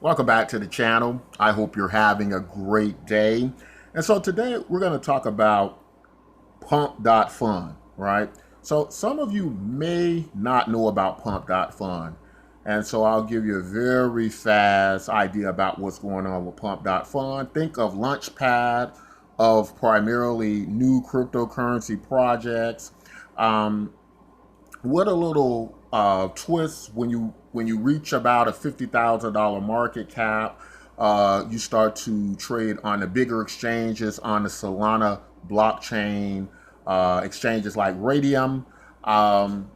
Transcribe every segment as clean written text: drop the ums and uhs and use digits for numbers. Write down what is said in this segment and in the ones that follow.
Welcome back to the channel. I hope you're having a great day. And so today we're going to talk about Pump.fun, right? So some of you may not know about Pump.fun. And so I'll give you a very fast idea about what's going on with Pump.fun. Think of Launchpad of primarily new cryptocurrency projects. Um, with a little twist, when you reach about a $50,000 market cap, you start to trade on the bigger exchanges on the Solana blockchain, exchanges like Radium. Um,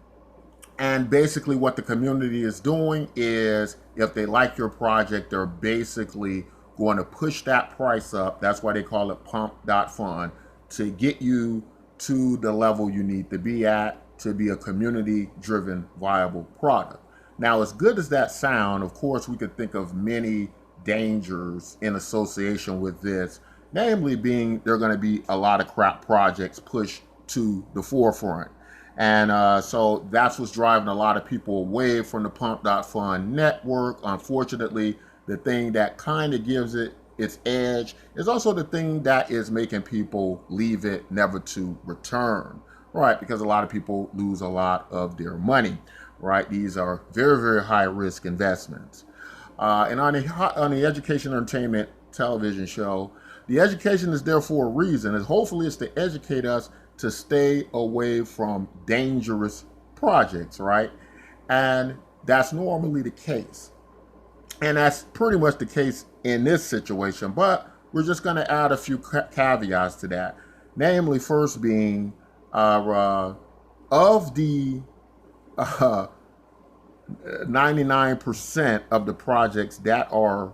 and basically, what the community is doing is, if they like your project, they're basically going to push that price up. That's why they call it Pump.fun, to get you to the level you need to be at to be a community driven, viable product. Now, as good as that sound, of course, we could think of many dangers in association with this, namely being there are going to be a lot of crap projects pushed to the forefront. And so that's what's driving a lot of people away from the Pump.fun network. Unfortunately, the thing that kind of gives it its edge is also the thing that is making people leave it never to return, right? Because a lot of people lose a lot of their money, right? These are very, very high risk investments. And on the education entertainment television show, the education is there for a reason. And hopefully it's to educate us to stay away from dangerous projects, right? And that's normally the case. And that's pretty much the case in this situation. But we're just going to add a few caveats to that. Namely, first being of the uh, 99% of the projects that are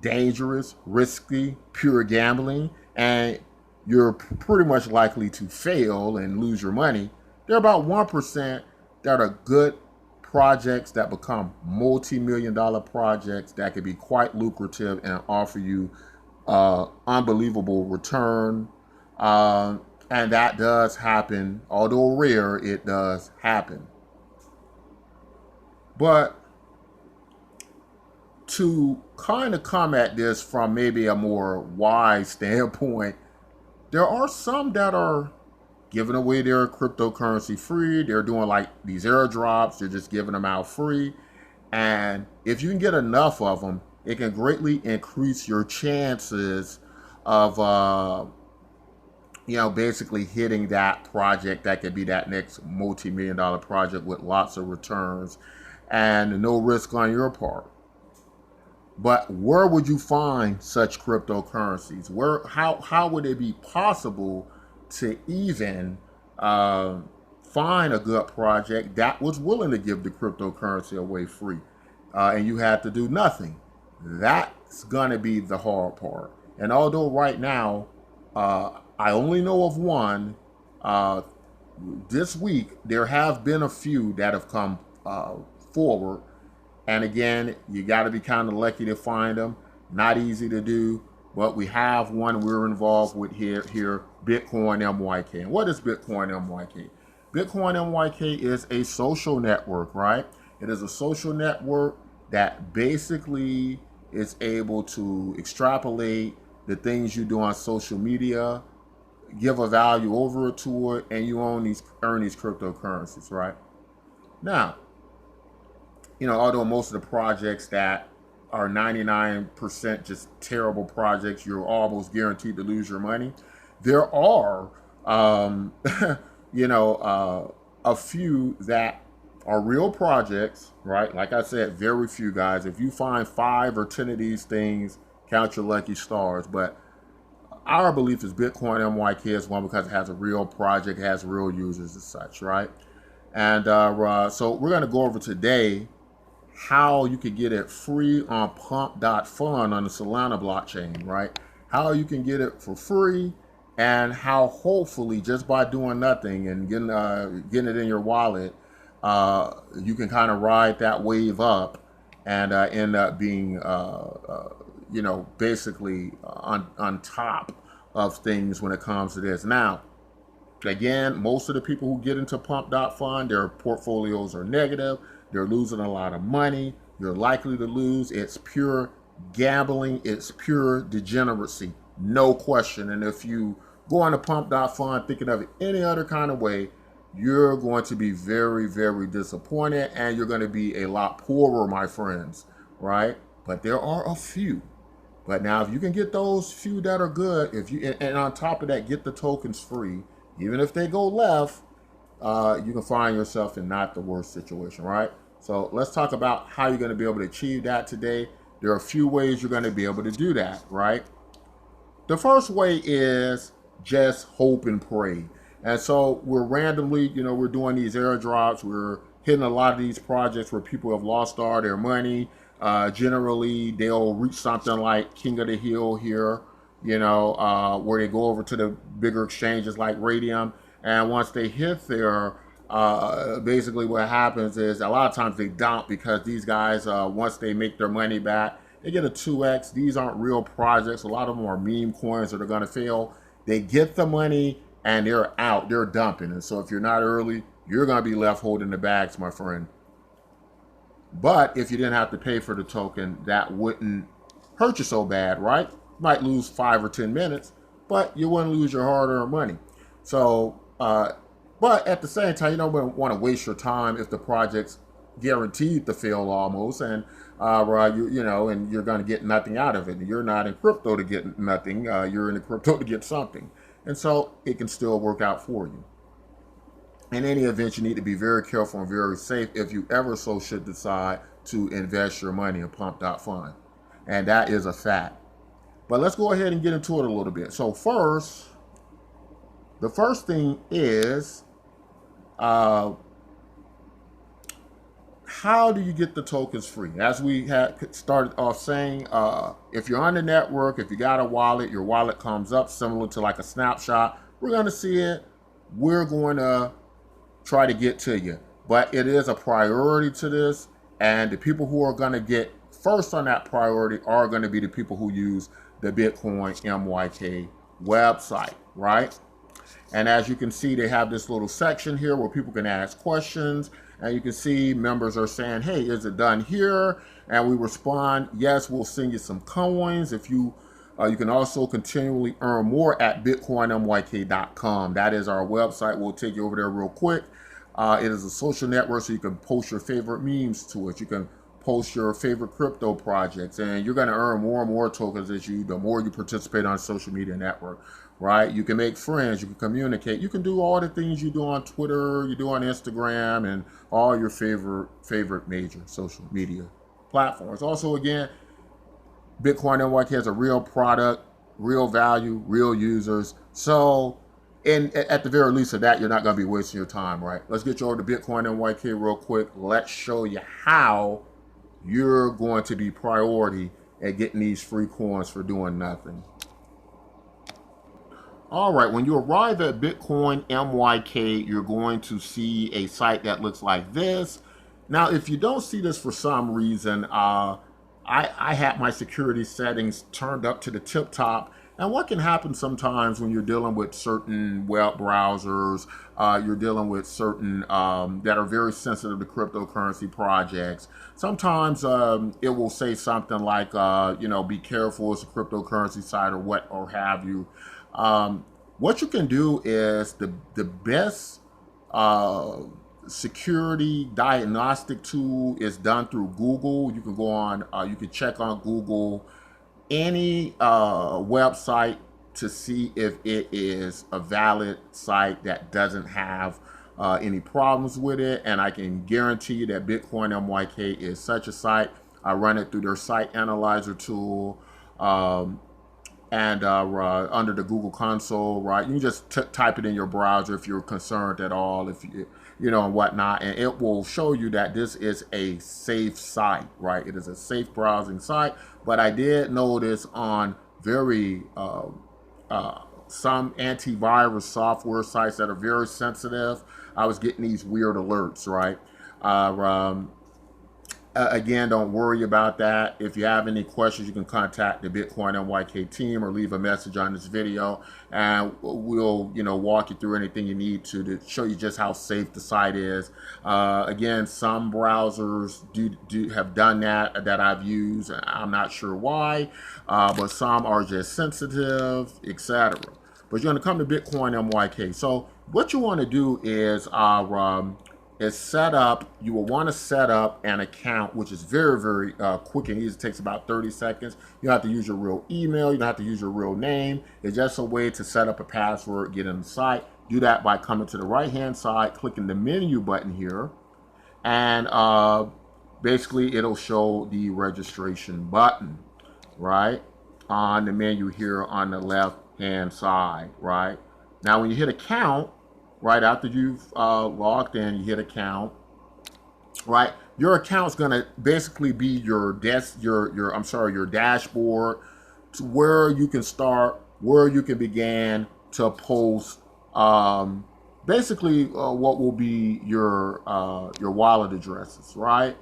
dangerous, risky, pure gambling, and you're pretty much likely to fail and lose your money. There are about 1% that are good projects that become multi-million-dollar projects that can be quite lucrative and offer you unbelievable return. And that does happen. Although rare, it does happen. But to kind of come at this from maybe a more wise standpoint, there are some that are giving away their cryptocurrency free. They're doing like these airdrops. They're just giving them out free. And if you can get enough of them, it can greatly increase your chances of, basically hitting that project that could be that next multi-million-dollar project with lots of returns and no risk on your part. But where would you find such cryptocurrencies? How would it be possible to even find a good project that was willing to give the cryptocurrency away free, and you had to do nothing? That's gonna be the hard part. And although right now I only know of one, this week there have been a few that have come forward. And again, you got to be kind of lucky to find them. Not easy to do, but we have one we're involved with here, Bitcoin MYK. And what is Bitcoin MYK? Bitcoin MYK is a social network, right? It is a social network that basically is able to extrapolate the things you do on social media, give a value over to it, and you earn these cryptocurrencies, right? Now, although most of the projects that are 99% just terrible projects, you're almost guaranteed to lose your money. There are, a few that are real projects, right? Like I said, very few, guys. If you find 5 or 10 of these things, count your lucky stars. But our belief is Bitcoin MYK is one because it has a real project, has real users and such, right? And so we're going to go over today how you can get it free on Pump.fun on the Solana blockchain, right? How you can get it for free, and how hopefully just by doing nothing and getting it in your wallet, you can kind of ride that wave up and end up being, basically on top of things when it comes to this. Now, again, most of the people who get into Pump.fun, their portfolios are negative. They're losing a lot of money. You're likely to lose. It's pure gambling. It's pure degeneracy, no question. And if you go on to Pump.fun thinking of it any other kind of way, you're going to be very, very disappointed, and you're going to be a lot poorer, my friends, right? But there are a few. But now, if you can get those few that are good, if you and on top of that, get the tokens free, even if they go left, you can find yourself in not the worst situation, right? So let's talk about how you're going to be able to achieve that today. There are a few ways you're going to be able to do that, right? The first way is just hope and pray. And so we're randomly, we're doing these airdrops. We're hitting a lot of these projects where people have lost all their money. Generally, they'll reach something like King of the Hill here, where they go over to the bigger exchanges like Radium. And once they hit there, basically what happens is a lot of times they dump because these guys, once they make their money back, they get a 2x. These aren't real projects. A lot of them are meme coins that are going to fail. They get the money and they're out. They're dumping. And so if you're not early, you're going to be left holding the bags, my friend. But if you didn't have to pay for the token, that wouldn't hurt you so bad, right? You might lose 5 or 10 minutes, but you wouldn't lose your hard-earned money. So, but at the same time, you don't want to waste your time if the project's guaranteed to fail almost, and and you're going to get nothing out of it. You're not in crypto to get nothing. You're in the crypto to get something, and so it can still work out for you. In any event, you need to be very careful and very safe if you ever so should decide to invest your money in Pump.fun, and that is a fact. But let's go ahead and get into it a little bit. So the first thing is, how do you get the tokens free? As we had started off saying, if you're on the network, if you got a wallet, your wallet comes up similar to like a snapshot. We're going to see it. We're going to try to get to you. But it is a priority to this. And the people who are going to get first on that priority are going to be the people who use the Bitcoin MYK website, right? And as you can see, they have this little section here where people can ask questions. And you can see members are saying, hey, is it done here? And we respond, yes, we'll send you some coins. If you can also continually earn more at bitcoinmyk.com. That is our website. We'll take you over there real quick. It is a social network, so you can post your favorite memes to it. You can post your favorite crypto projects, and you're going to earn more and more tokens the more you participate on a social media network, right? You can make friends, you can communicate, you can do all the things you do on Twitter, you do on Instagram, and all your favorite major social media platforms. Also, again, Bitcoin NYK has a real product, real value, real users. So, at the very least of that, you're not going to be wasting your time, right? Let's get you over to Bitcoin NYK real quick. Let's show you how you're going to be priority at getting these free coins for doing nothing. All right, when you arrive at Bitcoin MYK, you're going to see a site that looks like this. Now, if you don't see this for some reason, I had my security settings turned up to the tip top. And what can happen sometimes when you're dealing with certain web browsers, you're dealing with certain that are very sensitive to cryptocurrency projects. Sometimes it will say something like, be careful, it's a cryptocurrency site or what or have you. What you can do is the best security diagnostic tool is done through Google. You can go on, you can check on Google any website to see if it is a valid site that doesn't have any problems with it. And I can guarantee you that Bitcoin MYK is such a site. I run it through their site analyzer tool. And under the Google console, right? You can just type it in your browser if you're concerned at all, if and whatnot, and it will show you that this is a safe site, right? It is a safe browsing site. But I did notice on very some antivirus software sites that are very sensitive, I was getting these weird alerts, right? Again, don't worry about that. If you have any questions, you can contact the Bitcoin NYK team or leave a message on this video, and we'll walk you through anything you need to show you just how safe the site is. Again, some browsers do have done that I've used. I'm not sure why, but some are just sensitive, etc. But you're going to come to Bitcoin NYK. So what you want to do is you will want to set up an account, which is very, very quick and easy. It takes about 30 seconds. You don't have to use your real email. You don't have to use your real name. It's just a way to set up a password, get in the site. Do that by coming to the right-hand side, clicking the menu button here, and basically it'll show the registration button, right, on the menu here on the left-hand side, right? Now, when you hit account, right after you've logged in, you hit account, right? Your account's gonna basically be your dashboard, to where you can start, where you can begin to post, basically what will be your wallet addresses, right?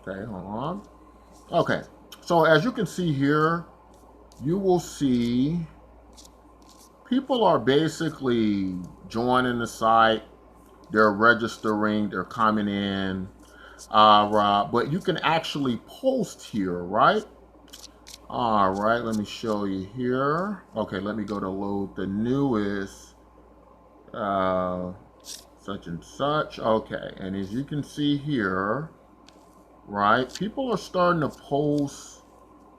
Okay, hold on. Okay, so as you can see here, you will see people are basically joining the site. They're registering, they're coming in, but you can actually post here, right? All right, let me show you here. Okay, let me go to load the newest such and such. Okay, and as you can see here, right, people are starting to post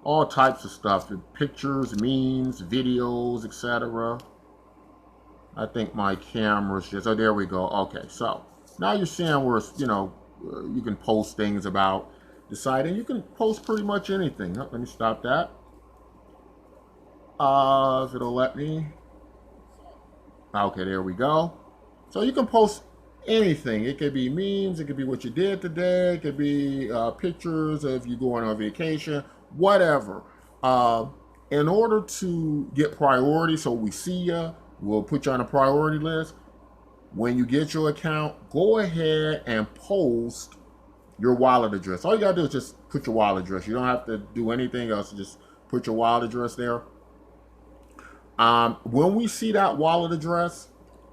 all types of stuff, pictures, memes, videos, etc. I think my camera's just, oh, there we go. Okay, so now you're seeing where, you can post things about the site, and you can post pretty much anything. Oh, let me stop that. If it'll let me. Okay, there we go. So you can post anything. It could be memes, it could be what you did today, it could be pictures of you going on vacation, whatever. In order to get priority, so we see you, we'll put you on a priority list. When you get your account, go ahead and post your wallet address. All you gotta do is just put your wallet address. You don't have to do anything else. Just put your wallet address there. When we see that wallet address,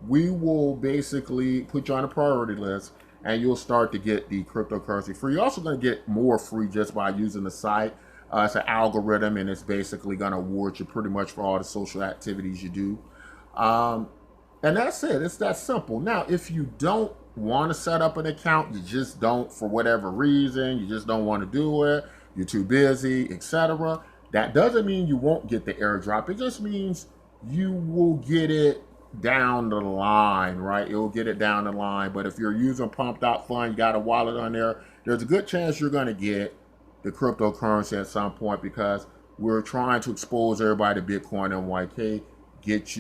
we will basically put you on a priority list, and you'll start to get the cryptocurrency free. You're also going to get more free just by using the site. It's an algorithm, and it's basically going to award you pretty much for all the social activities you do. And that's it. It's that simple. Now, if you don't want to set up an account, you just don't, for whatever reason, you just don't want to do it, you're too busy, etc. That doesn't mean you won't get the airdrop. It just means you will get it down the line, right? It will get it down the line. But if you're using Pump.fun, you got a wallet on there, there's a good chance you're going to get the cryptocurrency at some point, because we're trying to expose everybody to Bitcoin NYK, get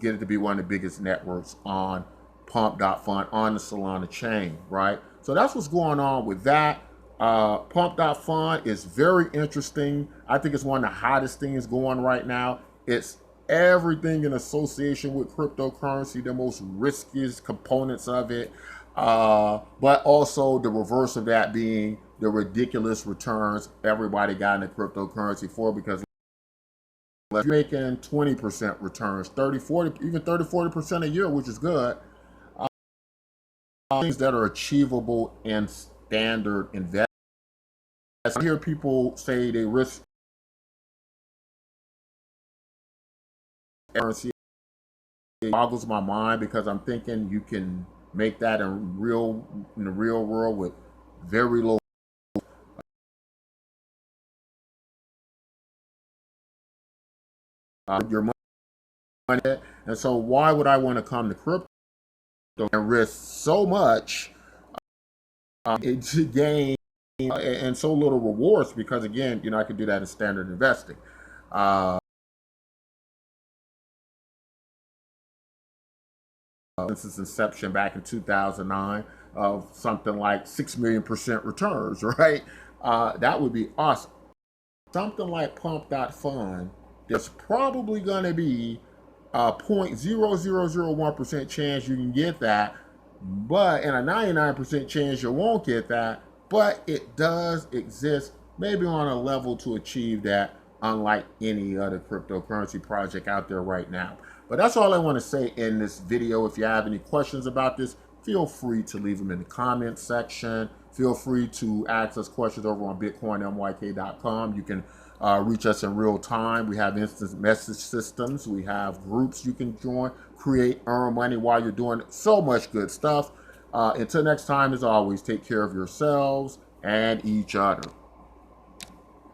it to be one of the biggest networks on Pump.fun on the Solana chain, right? So that's what's going on with that. Pump.fun is very interesting. I think it's one of the hottest things going right now. It's everything in association with cryptocurrency, the most riskiest components of it, but also the reverse of that being the ridiculous returns everybody got in the cryptocurrency for, because if you're making 20% returns, 30, 40, even 30, 40% a year, which is good, things that are achievable in standard investment. I hear people say they risk currency. It boggles my mind, because I'm thinking you can make that in the real world with very low your money. And so why would I want to come to crypto and risk so much to gain and so little rewards? Because again, I could do that in standard investing. Since its inception back in 2009, of something like 6 million% returns, right? That would be awesome. Something like Pump.fun, there's probably going to be a 0.0001% chance you can get that, But in a 99% chance you won't get that, but it does exist, maybe on a level to achieve that, unlike any other cryptocurrency project out there right now. But that's all I want to say in this video. If you have any questions about this, feel free to leave them in the comments section. Feel free to ask us questions over on bitcoinmyk.com. You can reach us in real time. We have instant message systems. We have groups you can join, create, earn money while you're doing so much good stuff. Until next time, as always, take care of yourselves and each other.